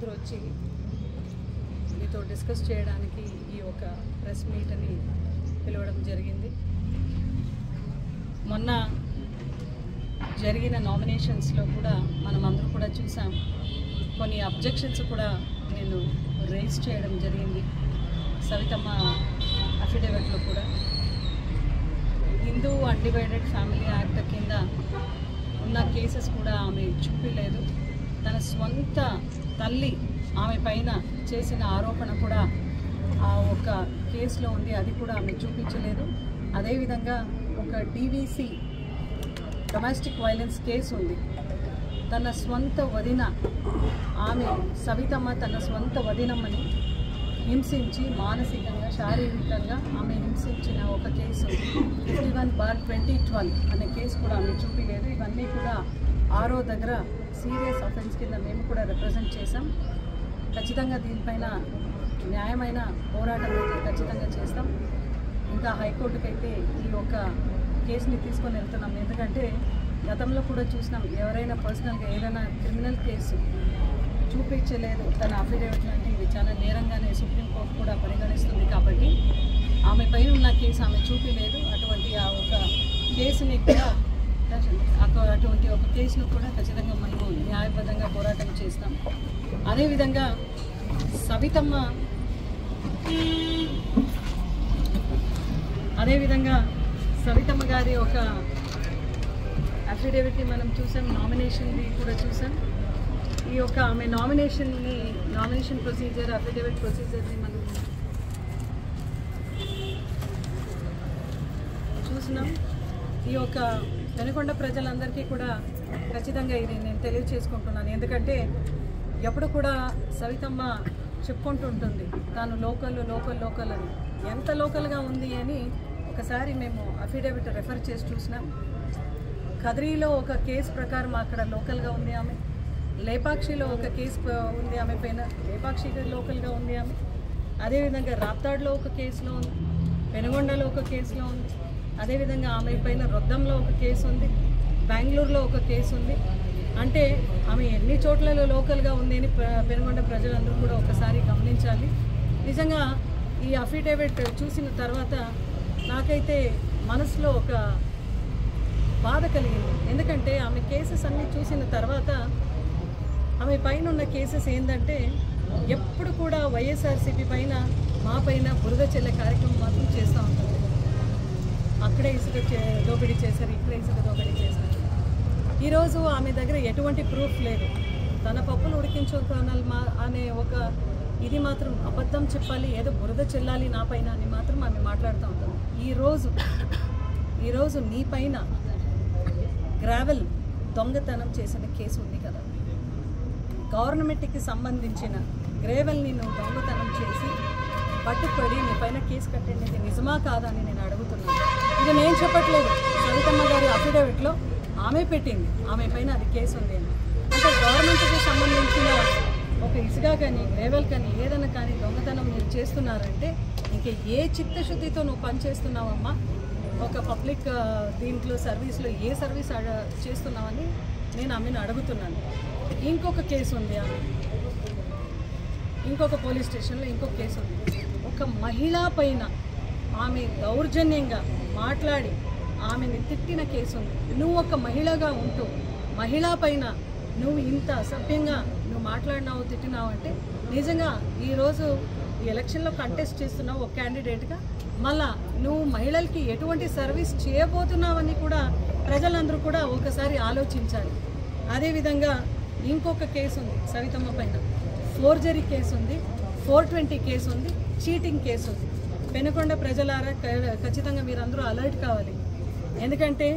కూతురు వచ్చి మీతో డిస్కస్ చేయడానికి ఈ ఒక ప్రెస్ మీట్ని పిలవడం జరిగింది. మొన్న జరిగిన నామినేషన్స్లో కూడా మనం అందరూ కూడా చూసాం. కొన్ని అబ్జెక్షన్స్ కూడా నేను రేజ్ చేయడం జరిగింది. సవితమ్మ అఫిడవిట్లో కూడా హిందూ అన్డివైడెడ్ ఫ్యామిలీ యాక్ట్ కింద ఉన్న కేసెస్ కూడా ఆమె చూపలేదు. తన స్వంత తల్లి ఆమె పైన చేసిన ఆరోపణ కూడా ఆ ఒక కేసులో ఉంది, అది కూడా ఆమె చూపించలేదు. అదేవిధంగా ఒక DVC డొమెస్టిక్ వైలెన్స్ కేసు ఉంది. తన స్వంత వదిన ఆమె సవితమ్మ తన స్వంత వదినమ్మని హింసించి మానసికంగా శారీరకంగా ఆమె హింసించిన ఒక కేసు 51/2012 అనే కేసు కూడా ఆమె చూపించలేదు. ఇవన్నీ కూడా ఆరో దగ్గర సీరియస్ అఫెన్స్ కింద మేము కూడా రిప్రజెంట్ చేసాం. ఖచ్చితంగా దీనిపైన న్యాయమైన పోరాటం అయితే ఖచ్చితంగా చేస్తాం. ఇంకా హైకోర్టుకి అయితే ఈ యొక్క కేసుని తీసుకొని వెళ్తున్నాం. ఎందుకంటే గతంలో కూడా చూసినాం, ఎవరైనా పర్సనల్గా ఏదైనా క్రిమినల్ కేసు చూపించలేదు తన అఫిడవిట్ లాంటి ఇది చాలా నేరంగానే సుప్రీంకోర్టు కూడా పరిగణిస్తుంది. కాబట్టి ఆమె పైన ఉన్న కేసు ఆమె చూపించలేదు. అటువంటి ఆ ఒక కేసుని కూడా అటువంటి ఒక కేసును కూడా ఖచ్చితంగా మనము న్యాయబద్ధంగా పోరాటం చేస్తాం. అదేవిధంగా సవితమ్మ గారి ఒక అఫిడవిట్ని మనం చూసాం, నామినేషన్ది కూడా చూసాం. ఈ యొక్క ఆమె నామినేషన్ ప్రొసీజర్, అఫిడవిట్ ప్రొసీజర్ని మనం చూసినాం. ఈ యొక్క వెనుకొండ ప్రజలందరికీ కూడా ఖచ్చితంగా ఇది నేను తెలియచేసుకుంటున్నాను. ఎందుకంటే ఎప్పుడు కూడా సవితమ్మ చెప్పుకుంటూ ఉంటుంది తాను లోకల్ అని. ఎంత లోకల్గా ఉంది అని ఒకసారి మేము అఫిడవిట్ రెఫర్ చేసి చూసినాం. కదిరీలో ఒక కేసు ప్రకారం అక్కడ లోకల్గా ఉంది ఆమె. లేపాక్షిలో ఒక కేసు ఉంది ఆమె పైన, లేపాక్షిలో లోకల్గా ఉంది ఆమె. అదేవిధంగా రాప్తాడ్లో ఒక కేసులో ఉంది, పెనుగొండలో ఒక కేసులో ఉంది. అదేవిధంగా ఆమె పైన రొద్దంలో ఒక కేసు ఉంది, బెంగళూరులో ఒక కేసు ఉంది. అంటే ఆమె ఎన్ని చోట్లలో లోకల్గా ఉంది అని పెనుగొండ ప్రజలందరూ కూడా ఒకసారి గమనించాలి. నిజంగా ఈ అఫిడవిట్ చూసిన తర్వాత నాకైతే మనసులో ఒక బాధ కలిగింది. ఎందుకంటే ఆమె కేసెస్ అన్నీ చూసిన తర్వాత ఆమె పైన ఉన్న కేసెస్ ఏంటంటే ఎప్పుడు కూడా వైఎస్ఆర్సీపీ పైన మా పైన బురద చెల్లె కార్యక్రమం మాత్రం చేస్తూ ఉంటుంది. అక్కడే ఇసుక దోపిడీ చేశారు, ఇక్కడే ఇసుక దోపిడీ చేశారు. ఈరోజు ఆమె దగ్గర ఎటువంటి ప్రూఫ్ లేదు. తన పప్పులు ఉడికించుకోనాలి అనే ఒక ఇది మాత్రం అబద్ధం చెప్పాలి, ఏదో బురద చెల్లాలి నా పైన అని మాత్రం ఆమె మాట్లాడుతూ ఉంటుంది. ఈరోజు నీ పైన గ్రావెల్ దొంగతనం చేసిన కేసు ఉంది కదా, గవర్నమెంట్కి సంబంధించిన గ్రేవెల్ని నువ్వు దొంగతనం చేసి పట్టుపడి నీ పైన కేసు కట్టేది నిజమా కాదా అని నేను అడుగుతున్నాను. ఇది నేను చెప్పట్లేదు, సవితమ్మ గారి అఫిడవిట్లో ఆమె పెట్టింది, ఆమె పైన అది కేసు ఉంది అని. అంటే గవర్నమెంట్కి సంబంధించిన ఒక ఇసుక కానీ గ్రేవెల్ కానీ ఏదైనా కానీ దొంగతనం మీరు చేస్తున్నారంటే ఇంక ఏ చిత్తశుద్ధితో నువ్వు పనిచేస్తున్నావమ్మా, ఒక పబ్లిక్ దీంట్లో సర్వీస్లో ఏ సర్వీస్ చేస్తున్నావని నేను ఆమెను అడుగుతున్నాను. ఇంకొక కేసు ఉంది, ఆమె ఇంకొక పోలీస్ స్టేషన్లో ఇంకొక కేసు ఉంది. ఒక మహిళ పైన ఆమె దౌర్జన్యంగా మాట్లాడి ఆమెని తిట్టిన కేసు ఉంది. నువ్వు ఒక మహిళగా ఉంటూ మహిళ పైన నువ్వు ఇంత అసభ్యంగా నువ్వు మాట్లాడినావు, తిట్టినావు అంటే నిజంగా ఈరోజు ఈ ఎలక్షన్లో కంటెస్ట్ చేస్తున్నావు ఒక క్యాండిడేట్గా, మళ్ళా నువ్వు మహిళలకి ఎటువంటి సర్వీస్ చేయబోతున్నావని కూడా ప్రజలందరూ కూడా ఒకసారి ఆలోచించాలి. అదేవిధంగా ఇంకొక కేసు ఉంది సవితమ్మ పైన, ఫోర్జరీ కేసు ఉంది, 420 కేసు ఉంది, చీటింగ్ కేసు ఉంది. పెనుకొండ ప్రజలారా ఖచ్చితంగా మీరందరూ అలర్ట్ కావాలి. ఎందుకంటే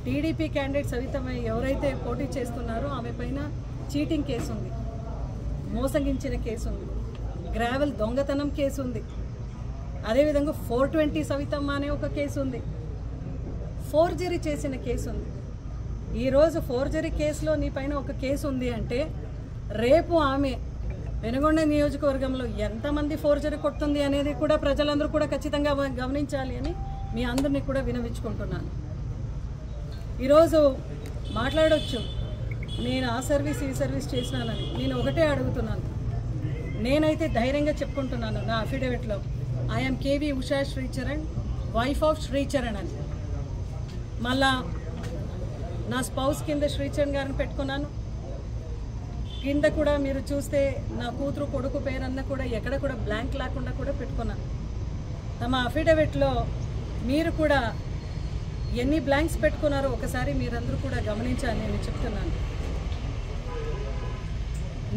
టీడీపీ క్యాండిడేట్ సవితమ్మ ఎవరైతే పోటీ చేస్తున్నారో ఆమె పైన చీటింగ్ కేసు ఉంది, మోసగించిన కేసు ఉంది, గ్రావెల్ దొంగతనం కేసు ఉంది. అదేవిధంగా 420 సవితమ్మ అనే ఒక కేసు ఉంది, ఫోర్జరీ చేసిన కేసు ఉంది. ఈరోజు ఫోర్జరీ కేసులో నీ పైన ఒక కేసు ఉంది అంటే రేపు ఆమె పెనుగొండ నియోజకవర్గంలో ఎంతమంది ఫోర్జరీ కొడుతుంది అనేది కూడా ప్రజలందరూ కూడా ఖచ్చితంగా గమనించాలి అని మీ అందరినీ కూడా వినవించుకుంటున్నాను. ఈరోజు మాట్లాడొచ్చు నేను ఆ సర్వీస్ ఈ సర్వీస్ చేసినానని. నేను ఒకటే అడుగుతున్నాను, నేనైతే ధైర్యంగా చెప్పుకుంటున్నాను నా అఫిడవిట్లో, I'm K V Usha Sricharan, wife of Sricharan అని. మళ్ళా నా స్పౌస్ కింద శ్రీచరణ్ గారిని పెట్టుకున్నాను. కింద కూడా మీరు చూస్తే నా కూతురు కొడుకు పేరన్నా కూడా ఎక్కడ కూడా బ్లాంక్ లేకుండా కూడా పెట్టుకున్నాను. తమ అఫిడవిట్లో మీరు కూడా ఎన్ని బ్లాంక్స్ పెట్టుకున్నారో ఒకసారి మీరందరూ కూడా గమనించాలని నేను చెప్తున్నాను.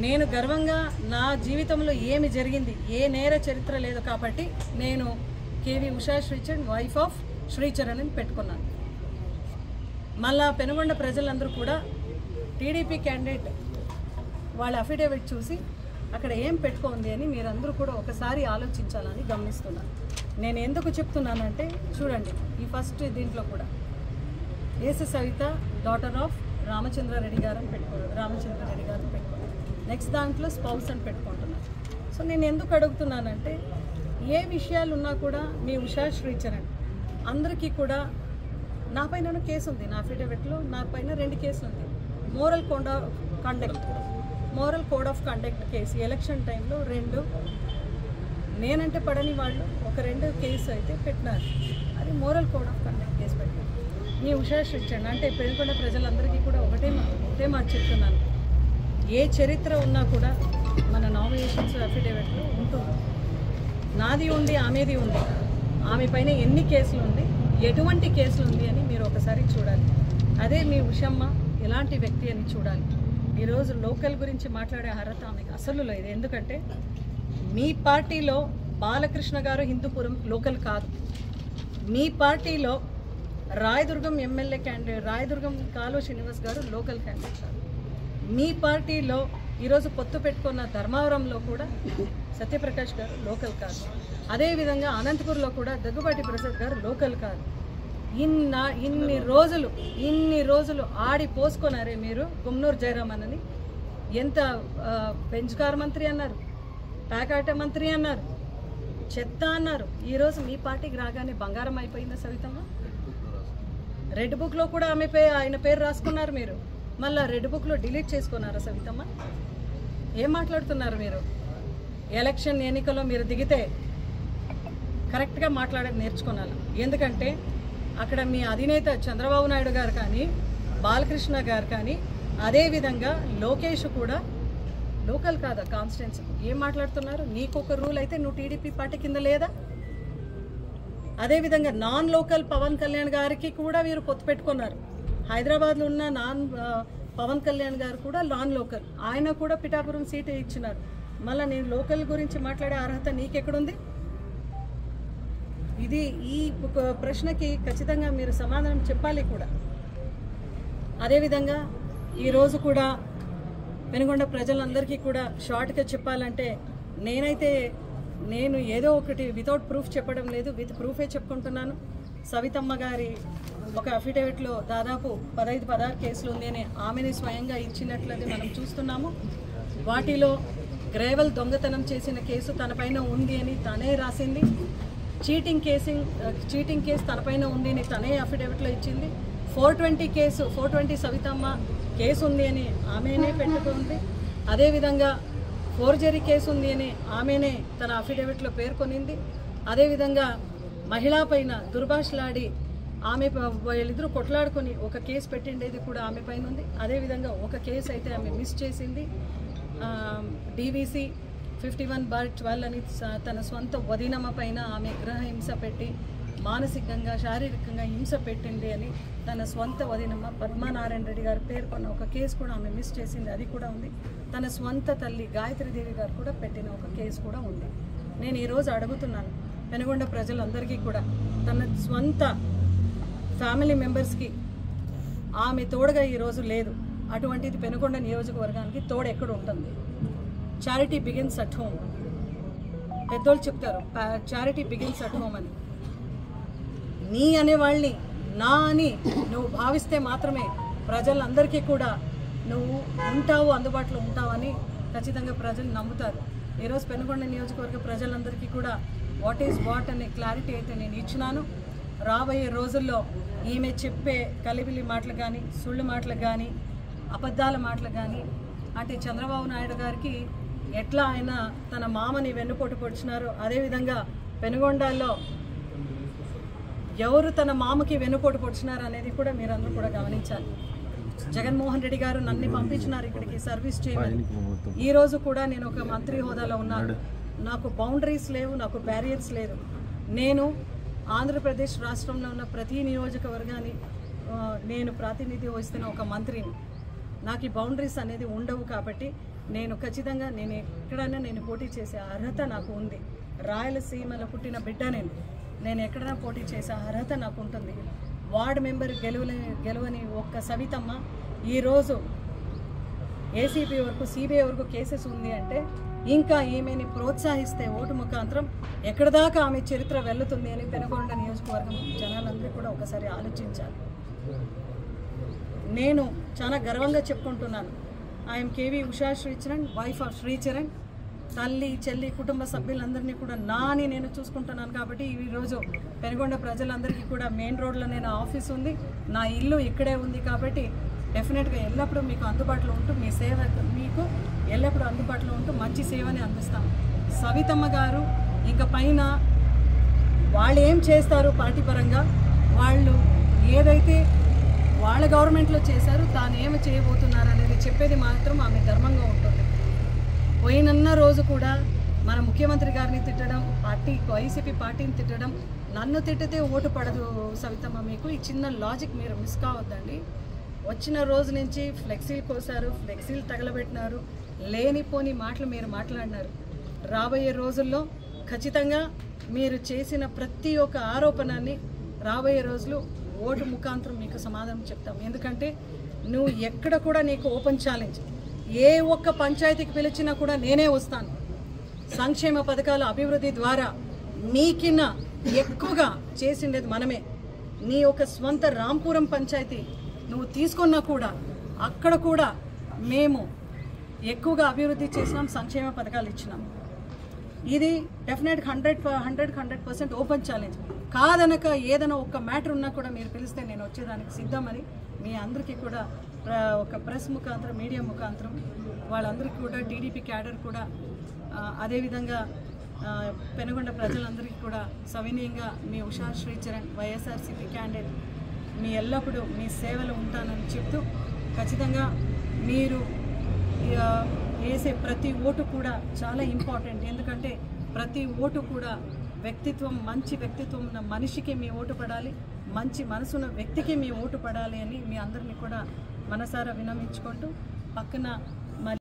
నేను గర్వంగా నా జీవితంలో ఏమి జరిగింది, ఏ నేర చరిత్ర లేదు కాబట్టి నేను KV Usha Sricharan, wife of Sricharan అని పెట్టుకున్నాను. మళ్ళా పెనుగొండ ప్రజలందరూ కూడా టీడీపీ క్యాండిడేట్ వాళ్ళ అఫిడవిట్ చూసి అక్కడ ఏం పెట్టుకోండి అని మీరందరూ కూడా ఒకసారి ఆలోచించాలని గమనిస్తున్నాను. నేను ఎందుకు చెప్తున్నానంటే చూడండి, ఈ ఫస్ట్ దీంట్లో కూడా ఏసు సవిత డాటర్ ఆఫ్ రామచంద్రారెడ్డి గారు అని పెట్టుకున్నాను. నెక్స్ట్ దాంట్లో స్పౌస్ అని పెట్టుకుంటున్నాను. సో నేను ఎందుకు అడుగుతున్నానంటే, ఏ విషయాలు ఉన్నా కూడా మీ ఉషా శ్రీచరణ్ అందరికీ కూడా నా పైన కేసు ఉంది. నా అఫిడవిట్లో నా పైన 2 కేసులు ఉంది. Moral code of conduct case election టైంలో 2 నేనంటే పడని వాళ్ళు ఒక 2 కేసు అయితే పెట్టినారు. అది moral code of conduct case పెట్టారు. మీ ఉషా శ్రీచరణ్ అంటే పెనుగొండ ప్రజలందరికీ కూడా ఒకటే మాట చెప్తున్నాను, ఏ చరిత్ర ఉన్నా కూడా మన నామినేషన్స్ అఫిడవిట్లో ఉంటుంది. నాది ఉంది, ఆమెది ఉంది, ఆమె పైన ఎన్ని కేసులు ఉంది, ఎటువంటి కేసులు ఉంది అని మీరు ఒకసారి చూడాలి. అదే మీ ఉషమ్మ ఎలాంటి వ్యక్తి అని చూడాలి. ఈరోజు లోకల్ గురించి మాట్లాడే అర్హత ఆమెకు అసలు లేదు. ఎందుకంటే మీ పార్టీలో బాలకృష్ణ గారు హిందూపురం లోకల్ కాదు. మీ పార్టీలో రాయదుర్గం ఎమ్మెల్యే క్యాండిడేట్ రాయదుర్గం కాలువ శ్రీనివాస్ గారు లోకల్ క్యాండిడేట్ కాదు. మీ పార్టీలో ఈరోజు పొత్తు పెట్టుకున్న ధర్మవరంలో కూడా సత్యప్రకాష్ గారు లోకల్ కాదు. అదేవిధంగా అనంతపూర్లో కూడా దగ్గుబాటి ప్రసాద్ గారు లోకల్ కాదు. ఇన్ని రోజులు ఆడి పోసుకున్నారే మీరు. గుమ్నూరు జయరామన్ అని ఎంత పెంచుకార మంత్రి అన్నారు, ప్యాకాట మంత్రి అన్నారు, చెత్త అన్నారు. ఈరోజు మీ పార్టీకి రాగానే బంగారం అయిపోయిందా సవితమ్మ? రెడ్ బుక్లో కూడా ఆయన పేరు రాసుకున్నారు మీరు. మళ్ళీ రెడ్ బుక్లో డిలీట్ చేసుకున్నారా సవితమ్మ? ఏం మాట్లాడుతున్నారు మీరు? ఎలక్షన్ ఎన్నికల్లో మీరు దిగితే కరెక్ట్గా మాట్లాడడం నేర్చుకోవాలి. ఎందుకంటే అక్కడ మీ అధినేత చంద్రబాబు నాయుడు గారు కానీ, బాలకృష్ణ గారు కానీ, అదేవిధంగా లోకేష్ కూడా లోకల్ కాదా కాన్స్టిట్యున్సీ? ఏం మాట్లాడుతున్నారు? నీకొక రూల్ అయితే నువ్వు టీడీపీ పార్టీ కింద లేదా? అదేవిధంగా నాన్ లోకల్ పవన్ కళ్యాణ్ గారికి కూడా మీరు పొత్తు పెట్టుకున్నారు. హైదరాబాద్లో ఉన్న పవన్ కళ్యాణ్ గారు కూడా నాన్ లోకల్, ఆయన కూడా పిఠాపురం సీటు ఇచ్చినారు. మళ్ళీ నేను లోకల్ గురించి మాట్లాడే అర్హత నీకెక్కడుంది? ఇది ఈ ప్రశ్నకి ఖచ్చితంగా మీరు సమాధానం చెప్పాలి కూడా. అదేవిధంగా ఈరోజు కూడా పెనుగొండ ప్రజలందరికీ కూడా షార్ట్గా చెప్పాలంటే, నేను ఏదో ఒకటి వితౌట్ ప్రూఫ్ చెప్పడం లేదు, విత్ ప్రూఫే చెప్పుకుంటున్నాను. సవితమ్మ గారి ఒక అఫిడవిట్లో దాదాపు 15-16 కేసులు ఉంది అని ఆమెని స్వయంగా ఇచ్చినట్లయితే మనం చూస్తున్నాము. వాటిలో గ్రేవల్ దొంగతనం చేసిన కేసు తన పైన ఉంది అని తనే రాసింది. చీటింగ్ కేసు తన పైన ఉంది అని తనే అఫిడవిట్లో ఇచ్చింది. 420 సవితమ్మ కేసు ఉంది అని ఆమెనే పెట్టుకుంది. అదేవిధంగా ఫోర్జరీ కేసు ఉంది అని ఆమెనే తన అఫిడవిట్లో పేర్కొనింది. అదేవిధంగా మహిళా పైన దుర్భాషలాడి ఆమె వీళ్ళిద్దరూ కొట్లాడుకొని ఒక కేసు పెట్టిండేది కూడా ఆమె పైన ఉంది. అదేవిధంగా ఒక కేసు అయితే ఆమె మిస్ చేసింది. DVC 51/12 అని తన సొంత వదినమ్మ పైన ఆమె గృహ హింస పెట్టి మానసికంగా శారీరకంగా హింస పెట్టింది అని తన సొంత వదినమ్మ పద్మనారాయణ రెడ్డి గారు పేర్కొన్న ఒక కేసు కూడా ఆమె మిస్ చేసింది, అది కూడా ఉంది. తన స్వంత తల్లి గాయత్రీదేవి గారు కూడా పెట్టిన ఒక కేసు కూడా ఉంది. నేను ఈరోజు అడుగుతున్నాను పెనుగొండ ప్రజలందరికీ కూడా, తన స్వంత ఫ్యామిలీ మెంబర్స్కి ఆమె తోడుగా ఈరోజు లేదు. అటువంటిది పెనుగొండ నియోజకవర్గానికి తోడు ఎక్కడ ఉంటుంది? Charity begins at home. పెద్దోళ్ళు చెప్తారు చారిటీ బిగిన్స్ అట్ హోమ్ అని. నీ అనేవాళ్ళని నా అని నువ్వు భావిస్తే మాత్రమే ప్రజలందరికీ కూడా నువ్వు ఉంటావు, అందుబాటులో ఉంటావని ఖచ్చితంగా ప్రజలు నమ్ముతారు. ఈరోజు పెనుగొండ నియోజకవర్గ ప్రజలందరికీ కూడా వాట్ ఈజ్ వాట్ అనే క్లారిటీ అయితే నేను ఇచ్చినాను. రాబోయే రోజుల్లో ఈమె చెప్పే కలిబిలి మాటలు కానీ, సుళ్ళు మాటలు కానీ, అబద్ధాల మాటలు కానీ, అంటే చంద్రబాబు నాయుడు గారికి ఎట్లా ఆయన తన మామని వెన్నుపోటు పొడిచినారో అదేవిధంగా పెనుగొండలో ఎవరు తన మామకి వెన్నుపోటు పొడిచినారు అనేది కూడా మీరందరూ కూడా గమనించాలి. జగన్మోహన్ రెడ్డి గారు నన్ను పంపించినారు ఇక్కడికి సర్వీస్ చేయమని. ఈరోజు కూడా నేను ఒక మంత్రి హోదాలో ఉన్నాను. నాకు బౌండరీస్ లేవు, నాకు బ్యారియర్స్ లేదు. నేను ఆంధ్రప్రదేశ్ రాష్ట్రంలో ఉన్న ప్రతి నియోజకవర్గాన్ని నేను ప్రాతినిధ్యం వహిస్తున్న ఒక మంత్రిని. నాకు ఈ బౌండరీస్ అనేది ఉండవు కాబట్టి నేను ఖచ్చితంగా ఎక్కడైనా నేను పోటీ చేసే అర్హత నాకు ఉంది. రాయలసీమలో పుట్టిన బిడ్డ నేను ఎక్కడైనా పోటీ చేసే అర్హత నాకు ఉంటుంది. వార్డు మెంబర్ గెలవని ఒక్క సవితమ్మ ఈరోజు ఏసీబీ వరకు సిబిఐ వరకు కేసెస్ ఉంది అంటే ఇంకా ఈమెని ప్రోత్సహిస్తే ఓటు ముఖాంతరం ఎక్కడ దాకా ఆమె చరిత్ర వెళ్తుంది అని పెనుగొండ నియోజకవర్గం జనాలందరూ కూడా ఒకసారి ఆలోచించాలి. నేను చాలా గర్వంగా చెప్పుకుంటున్నాను. I'm K V Usha Sricharan, wife of Sricharan. తల్లి చెల్లి కుటుంబ సభ్యులందరినీ కూడా నాని నేను చూసుకుంటున్నాను కాబట్టి ఈరోజు పెనుగొండ ప్రజలందరికీ కూడా మెయిన్ రోడ్లోనే నా ఆఫీస్ ఉంది, నా ఇల్లు ఇక్కడే ఉంది కాబట్టి డెఫినెట్గా ఎల్లప్పుడూ మీకు అందుబాటులో ఉంటూ మీ సేవ మీకు ఎల్లప్పుడూ అందుబాటులో ఉంటూ మంచి సేవని అందిస్తాం. సవితమ్మ గారు ఇంకా పైన వాళ్ళు ఏం చేస్తారు పార్టీ పరంగా, వాళ్ళు ఏదైతే వాళ్ళ గవర్నమెంట్లో చేశారు తాను ఏమి చేయబోతున్నారు అనేది చెప్పేది మాత్రం ఆమె ధర్మంగా ఉంటుంది. పోయినన్న రోజు కూడా మన ముఖ్యమంత్రి గారిని తిట్టడం, వైసీపీ పార్టీని తిట్టడం, నన్ను తిట్టితే ఓటు పడదు సవితమ్మ. మీకు ఈ చిన్న లాజిక్ మీరు మిస్ కావద్దండి. వచ్చిన రోజు నుంచి ఫ్లెక్సీలు కోసారు, ఫ్లెక్సీలు తగలబెట్టినారు, లేనిపోని మాటలు మీరు మాట్లాడినారు. రాబోయే రోజుల్లో ఖచ్చితంగా మీరు చేసిన ప్రతి ఒక్క ఆరోపణని రాబోయే రోజులు ఓటు ముఖాంతరం మీకు సమాధానం చెప్తాం. ఎందుకంటే నువ్వు ఎక్కడ కూడా నీకు ఓపెన్ ఛాలెంజ్, ఏ ఒక్క పంచాయతీకి పిలిచినా కూడా నేనే వస్తాను. సంక్షేమ పథకాల అభివృద్ధి ద్వారా నీకిన్న ఎక్కువగా చేసిండేది మనమే. నీ ఒక స్వంత రాంపురం పంచాయతీ నువ్వు తీసుకున్నా కూడా అక్కడ కూడా మేము ఎక్కువగా అభివృద్ధి చేసినాం, సంక్షేమ పథకాలు ఇచ్చినాం. ఇది డెఫినెట్ 100% ఓపెన్ ఛాలెంజ్. కాదనక ఏదైనా ఒక్క మ్యాటర్ ఉన్నా కూడా మీరు పిలిస్తే నేను వచ్చేదానికి సిద్ధమని మీ అందరికీ కూడా ఒక ప్రెస్ ముఖాంతరం, మీడియా ముఖాంతరం వాళ్ళందరికీ కూడా, టీడీపీ క్యాడర్ కూడా, అదేవిధంగా పెనుగొండ ప్రజలందరికీ కూడా సవినీయంగా మీ ఉషా శ్రీచరణ్ వైఎస్ఆర్సీపీ క్యాండిడేట్ మీ ఎల్లప్పుడూ మీ సేవలు ఉంటానని చెప్తూ, ఖచ్చితంగా మీరు వేసే ప్రతి ఓటు కూడా చాలా ఇంపార్టెంట్. ఎందుకంటే ప్రతి ఓటు కూడా వ్యక్తిత్వం, మంచి వ్యక్తిత్వం ఉన్న మనిషికి మీ ఓటు పడాలి, మంచి మనసున్న వ్యక్తికి మీ ఓటు పడాలి అని మీ అందరినీ కూడా మనసారా వినమించుకుంటూ, పక్కన